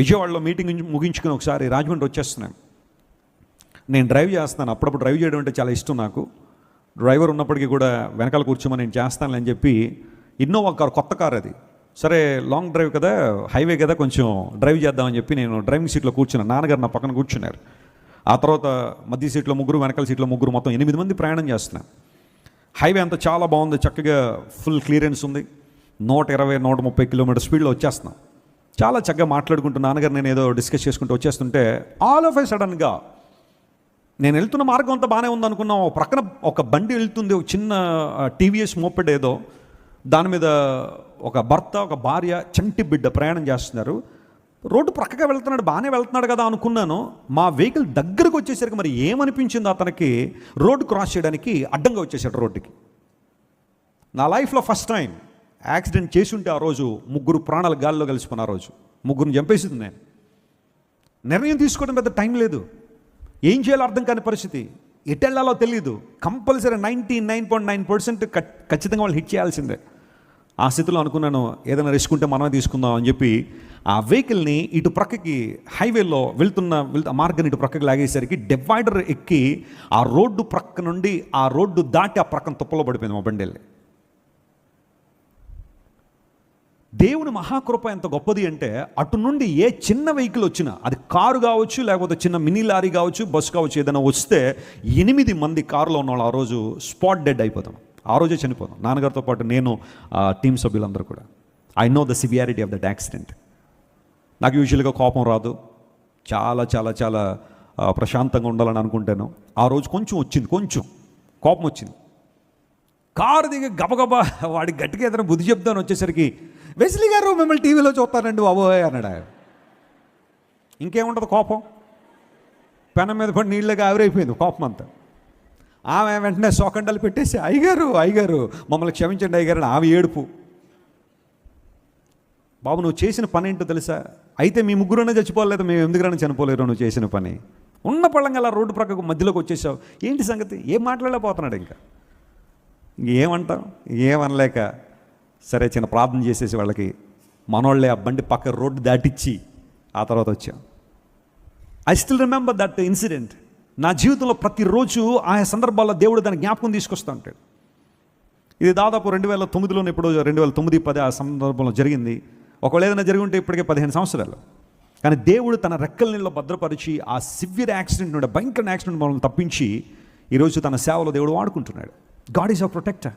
విజయవాడలో మీటింగ్ ముగించుకుని ఒకసారి రాజమండ్రి వచ్చేస్తున్నాను. నేను డ్రైవ్ చేస్తున్నాను. అప్పుడప్పుడు డ్రైవ్ చేయడం అంటే చాలా ఇష్టం నాకు. డ్రైవర్ ఉన్నప్పటికీ కూడా వెనకాల కూర్చోమని నేను చేస్తానని చెప్పి ఇన్నోవా కారు, కొత్త కారు అది. సరే లాంగ్ డ్రైవ్ కదా, హైవే కదా, కొంచెం డ్రైవ్ చేద్దామని చెప్పి నేను డ్రైవింగ్ సీట్లో కూర్చున్నాను. నాన్నగారు నా పక్కన కూర్చున్నారు. ఆ తర్వాత మధ్య సీట్లో ముగ్గురు, వెనకాల సీట్లో ముగ్గురు, మొత్తం 8 మంది ప్రయాణం చేస్తున్నాను. హైవే అంతా చాలా బాగుంది, చక్కగా ఫుల్ క్లియరెన్స్ ఉంది. 120-130 కిలోమీటర్ స్పీడ్లో వచ్చేస్తున్నాం. చాలా చక్కగా మాట్లాడుకుంటూ నాన్నగారు నేను ఏదో డిస్కస్ చేసుకుంటూ వచ్చేస్తుంటే ఆల్ ఆఫ్ ఏ సడన్గా నేను వెళ్తున్న మార్గం అంతా బాగానే ఉందనుకున్నాం. ప్రక్కన ఒక బండి వెళ్తుంది, ఒక చిన్న టీవీఎస్ మోపెడ్ ఏదో, దాని మీద ఒక భర్త, ఒక భార్య, చంటి బిడ్డ ప్రయాణం చేస్తున్నారు. రోడ్డు ప్రక్కగా వెళ్తున్నాడు, బాగానే వెళ్తున్నాడు కదా అనుకున్నాను. మా వెహికల్ దగ్గరకు వచ్చేసరికి మరి ఏమనిపించిందో అతనికి, రోడ్డు క్రాస్ చేయడానికి అడ్డంగా వచ్చేసాడు రోడ్డుకి. నా లైఫ్లో ఫస్ట్ టైం యాక్సిడెంట్ చేసి ఉంటే ఆ రోజు 3 ప్రాణాలు గాల్లో కలిసిపోయిన ఆ రోజు 3 చంపేసింది. నేను నిర్ణయం తీసుకోవడం పెద్ద టైం లేదు, ఏం చేయాలో అర్థం కాని పరిస్థితి, ఎటు వెళ్ళాలో తెలియదు. కంపల్సరీ 99.9% ఖచ్చితంగా వాళ్ళు హిట్ చేయాల్సిందే. ఆ స్థితిలో అనుకున్నాను ఏదైనా రిస్క్ ఉంటే మనమే తీసుకుందాం అని చెప్పి ఆ వెహికల్ని ఇటు ప్రక్కకి, హైవేలో వెళ్తున్న మార్గాన్ని ఇటు ప్రక్కకి లాగేసరికి డివైడర్ ఎక్కి ఆ రోడ్డు ప్రక్క నుండి ఆ రోడ్డు దాటి ఆ ప్రక్కన తుప్పలో పడిపోయింది మా బండి వెళ్ళి. దేవుని మహాకృప ఎంత గొప్పది అంటే, అటు నుండి ఏ చిన్న వెహికల్ వచ్చినా, అది కారు కావచ్చు, లేకపోతే చిన్న మినీ లారీ కావచ్చు, బస్సు కావచ్చు, ఏదైనా వస్తే 8 మంది కారులో ఉన్న వాళ్ళు ఆ రోజు స్పాట్ డెడ్ అయిపోతాం. ఆ రోజే చనిపోతాం. నాన్నగారితో పాటు నేను, టీం సభ్యులందరూ కూడా. I know the severity of that accident. నాకు యూజువల్గా కోపం రాదు, చాలా చాలా చాలా ప్రశాంతంగా ఉండాలని అనుకుంటాను. ఆ రోజు కొంచెం కోపం వచ్చింది. కారు దిగి గబగబా వాడికి గట్టిగా ఏదైనా బుద్ధి చెప్తాను వచ్చేసరికి, వెస్లీ గారు మిమ్మల్ని టీవీలో చూస్తానండి బాబోయ్ అన్నాడు. ఇంకేముంటుంది కోపం, పెనం మీద పడి నీళ్ళగా ఆవిరైపోయింది కోపం అంతా. ఆమె వెంటనే సోకండాలు పెట్టేసి అయ్యగారు మమ్మల్ని క్షమించండి అయ్యగారు అని ఆమె ఏడుపు. బాబు నువ్వు చేసిన పని ఏంటో తెలుసా? అయితే మీ ముగ్గురునే చచ్చిపోలేదు, మేము ఎందుకురైనా చనిపోలేరు నువ్వు చేసిన పని. ఉన్న పళ్ళంగా అలా రోడ్డు ప్రక్కకు మధ్యలోకి వచ్చేసావు, ఏంటి సంగతి? ఏం మాట్లాడలేకపోతున్నాడు. ఇంకా ఏమంటాం, ఏమనలేక సరే చిన్న ప్రార్థన చేసేసి వాళ్ళకి మనోళ్ళే ఆ బండి పక్క రోడ్డు దాటిచ్చి ఆ తర్వాత వచ్చాం. I still remember that incident. నా జీవితంలో ప్రతిరోజు ఆయా సందర్భాల్లో దేవుడు దాని జ్ఞాపకం తీసుకొస్తూ ఉంటాడు. ఇది దాదాపు 2009లో, ఇప్పుడు 2009-10 ఆ సందర్భంలో జరిగింది. ఒకవేళ ఏదైనా జరిగి ఉంటే ఇప్పటికే 15 సంవత్సరాలు. కానీ దేవుడు తన రెక్కల నీళ్ళలో భద్రపరిచి ఆ సివియర్ యాక్సిడెంట్ నుండి, భయంకర యాక్సిడెంట్ మనల్ని తప్పించి ఈరోజు తన సేవలో దేవుడు వాడుకుంటున్నాడు. God is our protector.